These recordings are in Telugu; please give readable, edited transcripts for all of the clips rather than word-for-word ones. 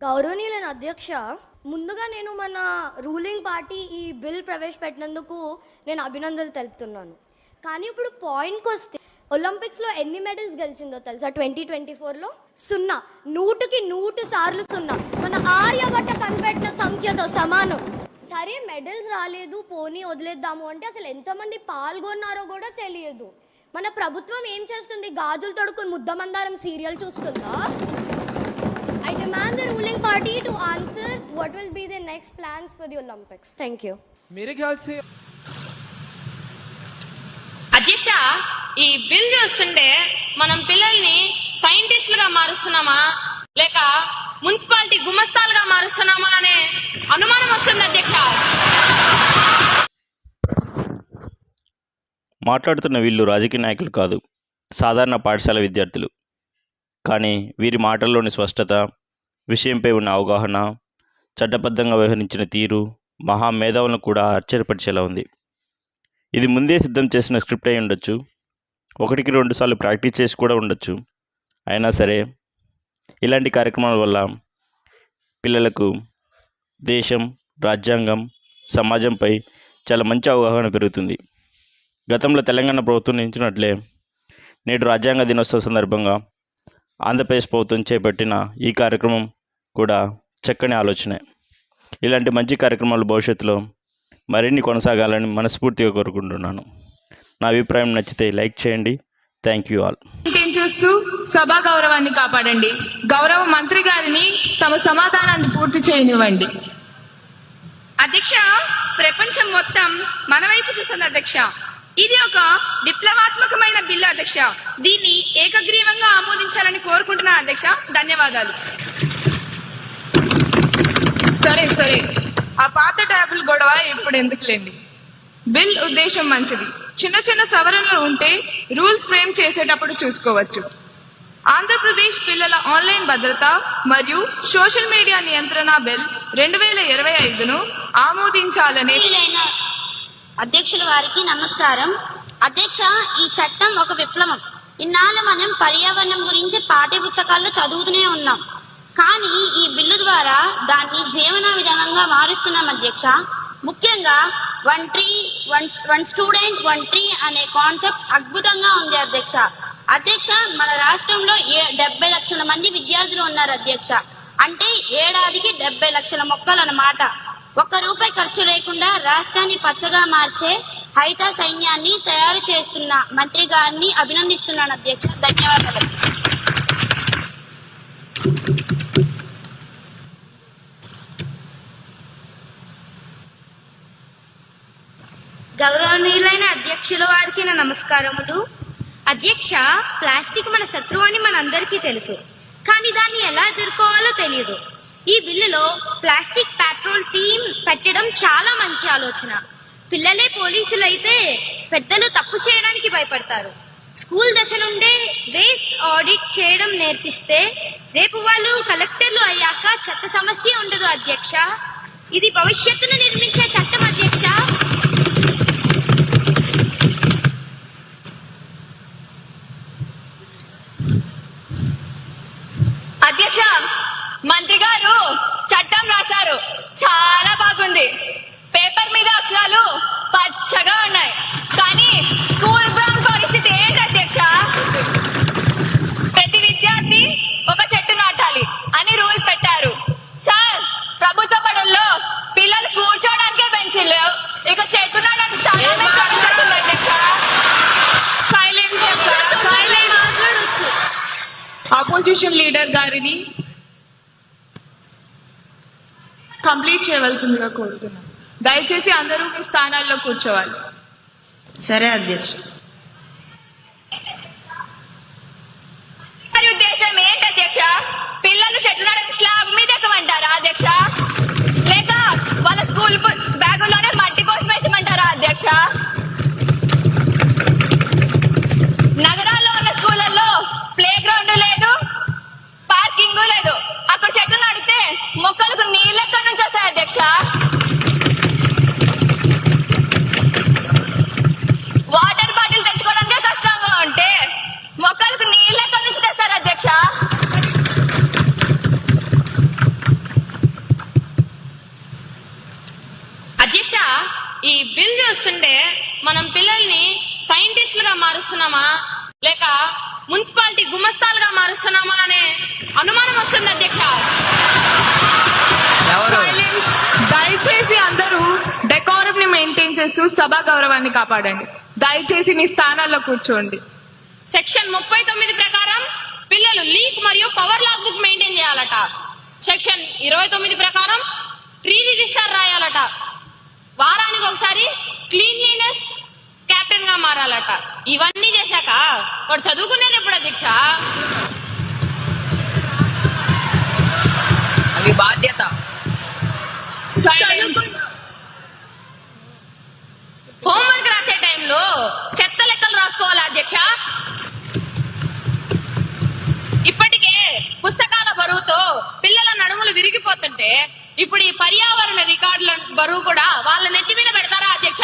గౌరవనీయులైన అధ్యక్ష, ముందుగా నేను మన రూలింగ్ పార్టీ ఈ బిల్ ప్రవేశపెట్టినందుకు నేను అభినందనలు తెలుపుతున్నాను. కానీ ఇప్పుడు పాయింట్కి వస్తే, ఒలింపిక్స్లో ఎన్ని మెడల్స్ గెలిచిందో తెలుసా? 2024లో 0. 100కి 100 సార్లు 0. మన ఆర్యభట్ట కనిపెట్టిన సంఖ్యతో సమానం. సరే, మెడల్స్ రాలేదు, పోనీ వదిలేద్దాము అంటే అసలు ఎంతమంది పాల్గొన్నారో కూడా తెలియదు. మన ప్రభుత్వం ఏం చేస్తుంది? గాజులు తొడుక్కుని ముద్దమందారం serial చూస్తుందా? I demand the ruling party to answer what will be their next plans for the Olympics. Thank you. मेरे ख्याल से అధ్యక్ష, ఈ బిల్ చూస్తుంటే మనం పిల్లల్ని సైంటిస్టులుగా మారుస్తున్నామా లేక మున్సిపాలిటీ గుమస్తాలుగా మారుస్తున్నామా అనే అనుమానం వస్తుంది అధ్యక్ష. మాట్లాడుతున్న వీళ్ళు రాజకీయ నాయకులు కాదు, సాధారణ పాఠశాల విద్యార్థులు. కానీ వీరి మాటల్లోని స్పష్టత, విషయంపై ఉన్న అవగాహన, చట్టబద్ధంగా వ్యవహరించిన తీరు మహామేధావులను కూడా ఆశ్చర్యపరిచేలా ఉంది. ఇది ముందే సిద్ధం చేసిన స్క్రిప్ట్ అయి ఉండొచ్చు, 1-2 సార్లు ప్రాక్టీస్ చేసి కూడా ఉండొచ్చు. అయినా సరే ఇలాంటి కార్యక్రమాల వల్ల పిల్లలకు దేశం, రాజ్యాంగం, సమాజంపై చాలా మంచి అవగాహన పెరుగుతుంది. గతంలో తెలంగాణ ప్రభుత్వం నిర్ణయించినట్లే నేడు రాజ్యాంగ దినోత్సవ సందర్భంగా ఆంధ్రప్రదేశ్ ప్రభుత్వం చేపట్టిన ఈ కార్యక్రమం కూడా చక్కని ఆలోచనే. ఇలాంటి మంచి కార్యక్రమాలు భవిష్యత్తులో మరిన్ని కొనసాగాలని మనస్ఫూర్తిగా కోరుకుంటున్నాను. నా అభిప్రాయం నచ్చితే లైక్ చేయండి. Thank you all. చూస్తూ సభా గౌరవాన్ని కాపాడండి. గౌరవ మంత్రి గారిని తమ సమాధానాన్ని పూర్తి చేయనివ్వండి. అధ్యక్ష, ప్రపంచం మొత్తం మన వైపు చూస్తుంది అధ్యక్ష. ఇది ఒక విప్లవాత్మకమైన బిల్లు అధ్యక్ష. దీన్ని ఏకగ్రీవంగా ఆమోదించాలని కోరుకుంటున్నా అధ్యక్ష. ధన్యవాదాలు. సరే, ఆ పాత ట్యాబుల్ గొడవ ఇప్పుడు ఎందుకులేండి. బిల్ ఉద్దేశం మంచిది. చిన్న సవరణలు ఉంటే రూల్స్ ఫ్రేమ్ చేసేటప్పుడు చూసుకోవచ్చు. ఆంధ్రప్రదేశ్ పిల్లల ఆన్లైన్ భద్రత మరియు సోషల్ మీడియా నియంత్రణ బిల్ 2025ను ఆమోదించాలని అధ్యక్షుల వారికి నమస్కారం. అధ్యక్ష, ఈ చట్టం ఒక విప్లవం. ఇన్నాళ్ళు మనం పర్యావరణం గురించి పాఠ్య పుస్తకాల్లో చదువుతూనే ఉన్నాం, కానీ ఈ బిల్లు ద్వారా దాన్ని జీవన విధానంగా మారుస్తున్నాం అధ్యక్ష. ముఖ్యంగా 1 tree 1 student 1 tree అనే కాన్సెప్ట్ అద్భుతంగా ఉంది అధ్యక్ష. అధ్యక్ష, మన రాష్ట్రంలో 70 లక్షల మంది విద్యార్థులు ఉన్నారు అధ్యక్ష. అంటే ఏడాదికి 70 లక్షల మొక్కలు అన్నమాట. ₹1 ఖర్చు లేకుండా రాష్ట్రాన్ని పచ్చగా మార్చే హరిత సైన్యాన్ని తయారు చేస్తున్న మంత్రి గారిని అభినందిస్తున్నాను అధ్యక్ష. ధన్యవాదాలు. గౌరవనీయులైన అధ్యక్షుల వారికి నా నమస్కారములు. అధ్యక్ష, ప్లాస్టిక్ మన శత్రువు అని మనందరికీ తెలుసు, కానీ దాన్ని ఎలా ఎదుర్కోవాలో తెలియదు. ఈ బిల్లులో ప్లాస్టిక్ పెట్రోల్ టీం పెట్టడం చాలా మంచి ఆలోచన. పిల్లలే పోలీసులు అయితే పెద్దలు తప్పు చేయడానికి భయపడతారు. స్కూల్ దశ నుండే వేస్ట్ ఆడిట్ చేయడం నేర్పిస్తే రేపు వాళ్ళు కలెక్టర్లు అయ్యాక చెత్త సమస్య ఉండదు అధ్యక్ష. ఇది భవిష్యత్తును నిర్మించే చట్టం అధ్యక్ష. అధ్యక్ష, మంత్రి గారు చట్టం రాశారు, చాలా బాగుంది. పేపర్ మీద అక్షరాలు పచ్చగా ఉన్నాయి, కానీ స్కూల్ గ్రౌండ్ పరిస్థితి ఏంటి అధ్యక్ష? ప్రతి విద్యార్థి ఒక చెట్టు నాటాలి అని రూల్ పెట్టారు. సార్, ప్రభుత్వ బడుల్లో పిల్లలు కూర్చోడానికే బెంచీలు లేవు, ఇక చెట్టు నాటడానికి స్థానమే కనిపిస్తుంది అధ్యక్ష. ఆపోజిషన్ లీడర్ గారిని కంప్లీట్ చేయవలసిందిగా కోరుతున్నాను. దయచేసి అందరూ మీ స్థానాల్లో కూర్చోవాలి. సరే అధ్యక్ష. ఉద్దేశం ఏంటి అధ్యక్ష? పిల్లలు చెట్లు నాటడానికి స్లాబ్ మీద ఎక్కమంటారా అధ్యక్ష? లేక వాళ్ళ స్కూల్ బ్యాగుల్లోనే మట్టి పోసి పెంచమంటారా అధ్యక్ష? నగరాల్లో ఉన్న స్కూళ్ళల్లో ప్లే గ్రౌండ్ లేదు, పార్కింగ్ లేదు. అక్కడ చెట్లు నాటితే మొక్కలకు నీళ్ళు ఎక్కడి నుంచి వస్తాయి అధ్యక్ష? వాటర్ బాటిల్ తెచ్చుకోవడానికే కష్టంగా ఉంటే మొక్కలకు నీళ్ళు ఎక్కడి నుంచి తెస్తారు అధ్యక్ష? అధ్యక్ష, ఈ బిల్ చూస్తుంటే మనం పిల్లల్ని సైంటిస్టులుగా మారుస్తున్నామా లేక మున్సిపాలిటీ గుమస్తాలుగా మారుస్తున్నామా అనే అనుమానం వస్తుంది అధ్యక్ష. సైలెన్స్. దయచేసి అందరూ డెకోరం ని మెయింటైన్ చేస్తూ సభా గౌరవాన్ని కాపాడండి. దయచేసి మీ స్థానాల్లో కూర్చోండి. సెక్షన్ 39 ప్రకారం పిల్లలు లీక్ మరియు పవర్ లాగ్ బుక్ మెయింటైన్ చేయాలట. సెక్షన్ 29 ప్రకారం ప్రీ రిజిస్టర్ రాయాలట. వారానికి ఒకసారి క్లీన్లీనెస్ కెప్టెన్ గా మారాలట. ఇవన్నీ చేశాక వాడు చదువుకునేది ఎప్పుడు అధ్యక్ష? అవి బాధ్యత. సైలెన్స్. హోంవర్క్ రాసే టైంలో చెత్త లెక్కలు రాసుకోవాలా అధ్యక్ష? ఇప్పటికే పుస్తకాల బరువుతో పిల్లల నడుములు విరిగిపోతుంటే ఇప్పుడు ఈ పర్యావరణ రికార్డుల బరువు కూడా వాళ్ళ నెత్తి మీద పెడతారా అధ్యక్ష?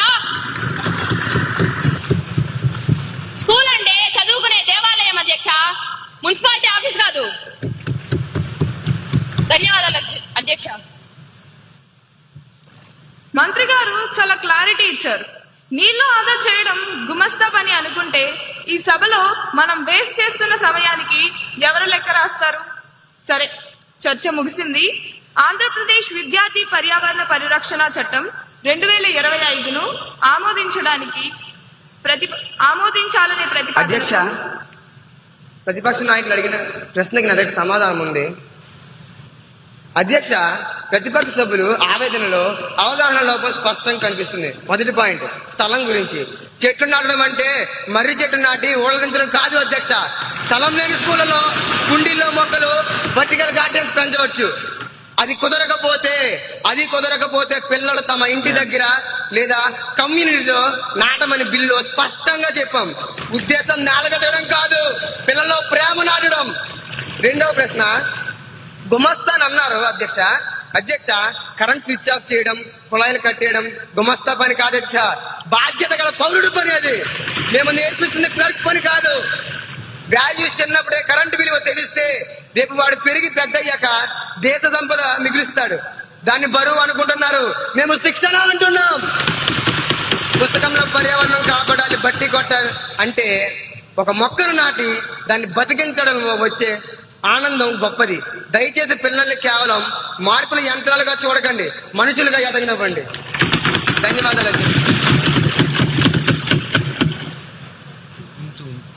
స్కూల్ అంటే చదువుకునే దేవాలయం అధ్యక్ష, మున్సిపాలిటీ ఆఫీస్ కాదు. ధన్యవాదాలు అధ్యక్ష. మంత్రి గారు చాలా క్లారిటీ ఇచ్చారు. నీళ్లు ఆదా చేయడం గుమస్తా పని అనుకుంటే ఈ సభలో మనం వేస్ట్ చేస్తున్న సమయానికి ఎవరు లెక్క రాస్తారు? సరే, చర్చ ముగిసింది. ఆంధ్రప్రదేశ్ విద్యార్థి పర్యావరణ పరిరక్షణ చట్టం 2025ను ఆమోదించాలనే అధ్యక్ష, ప్రతిపక్ష నాయకులు అడిగిన ప్రశ్నకి నా దగ్గర సమాధానం ఉంది. అధ్యక్ష, ప్రతిపక్ష సభ్యులు ఆవేదనలో అవగాహన లోపం స్పష్టంగా కనిపిస్తుంది. మొదటి పాయింట్ స్థలం గురించి. చెట్లు నాటడం అంటే మర్రి చెట్లు నాటి ఊళ్ళదించడం కాదు అధ్యక్ష. స్థలం లేని స్కూళ్లలో కుండీల్లో మొక్కలు వర్టికల్ గార్డెన్స్ పెంచవచ్చు. అది కుదరకపోతే పిల్లలు తమ ఇంటి దగ్గర లేదా కమ్యూనిటీలో నాటమని బిల్లు స్పష్టంగా చెప్పాం. ఉద్దేశం నేలగదడం కాదు, పిల్లల్లో ప్రేమ నాటడం. రెండవ ప్రశ్న, గుమస్తాన్ అన్నారు అధ్యక్ష, కరెంట్ స్విచ్ ఆఫ్ చేయడం, కుళాయిలు కట్టేయడం గుమస్తా పని కాదు అధ్యక్ష. బాధ్యత గల పౌరుడు పని అది. మేము నేర్పిస్తున్న క్లర్క్ పని కాదు. వాల్యూస్ చిన్నప్పుడే కరెంటు విలువ తెలిస్తే రేపు వాడు పెరిగి పెద్దయ్యాక దేశ సంపద మిగులుస్తాడు. దాన్ని బరువు అనుకుంటున్నారు, మేము శిక్షణ అంటున్నాం. పుస్తకంలో పర్యావరణం కాపాడాలి బట్టి కొట్టాలి అంటే ఒక మొక్కను నాటి దాన్ని బతికించడం వచ్చే ఆనందం గొప్పది. దయచేసి పిల్లల్ని కేవలం మార్పుల యంత్రాలుగా చూడకండి, మనుషులుగా ఎదగనివ్వండి. ధన్యవాదాలు.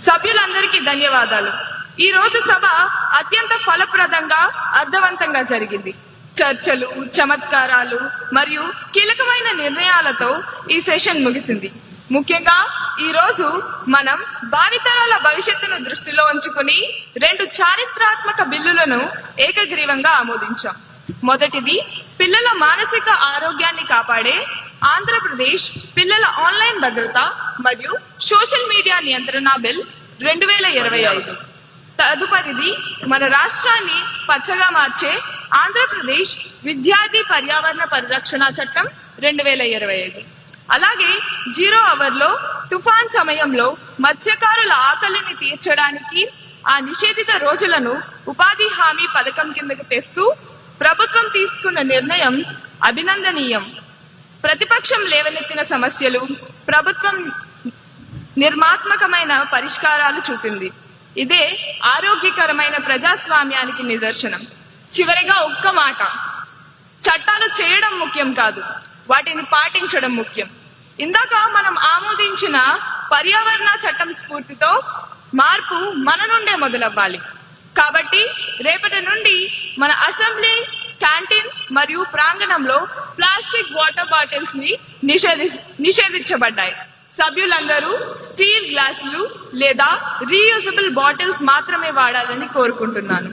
సభ్యులందరికీ ధన్యవాదాలు. ఈ రోజు సభ అత్యంత ఫలప్రదంగా, అర్థవంతంగా జరిగింది. చర్చలు, చమత్కారాలు మరియు కీలకమైన నిర్ణయాలతో ఈ సెషన్ ముగిసింది. ముఖ్యంగా ఈ రోజు మనం భావితరాల భవిష్యత్తును దృష్టిలో ఉంచుకుని 2 చారిత్రాత్మక బిల్లులను ఏకగ్రీవంగా ఆమోదించాం. మొదటిది పిల్లల మానసిక ఆరోగ్యాన్ని కాపాడే ఆంధ్రప్రదేశ్ పిల్లల ఆన్లైన్ భద్రత మరియు సోషల్ మీడియా నియంత్రణ బిల్ 2025. తదుపరిది మన రాష్ట్రాన్ని పచ్చగా మార్చే ఆంధ్రప్రదేశ్ విద్యార్థి పర్యావరణ పరిరక్షణ చట్టం 2025. అలాగే 0 అవర్లో తుఫాన్ సమయంలో మత్స్యకారుల ఆకలిని తీర్చడానికి ఆ నిషేధిత రోజులను ఉపాధి హామీ పథకం కిందకు తెస్తూ ప్రభుత్వం తీసుకున్న నిర్ణయం అభినందనీయం. ప్రతిపక్షం లేవనెత్తిన సమస్యలు ప్రభుత్వం నిర్మాత్మకమైన పరిష్కారాలు చూపింది. ఇదే ఆరోగ్యకరమైన ప్రజాస్వామ్యానికి నిదర్శనం. చివరిగా ఒక్క మాట, చట్టాలు చేయడం ముఖ్యం కాదు, వాటిని పాటించడం ముఖ్యం. ఇందాక మనం ఆమోదించిన పర్యావరణ చట్టం స్ఫూర్తితో మార్పు మన నుండే మొదలవ్వాలి. కాబట్టి రేపటి నుండి మన అసెంబ్లీ, క్యాంటీన్ మరియు ప్రాంగణంలో ప్లాస్టిక్ వాటర్ బాటిల్స్ ని నిషేధించబడ్డాయి. సభ్యులందరూ స్టీల్ గ్లాసులు లేదా రీయూజబుల్ బాటిల్స్ మాత్రమే వాడాలని కోరుకుంటున్నాను.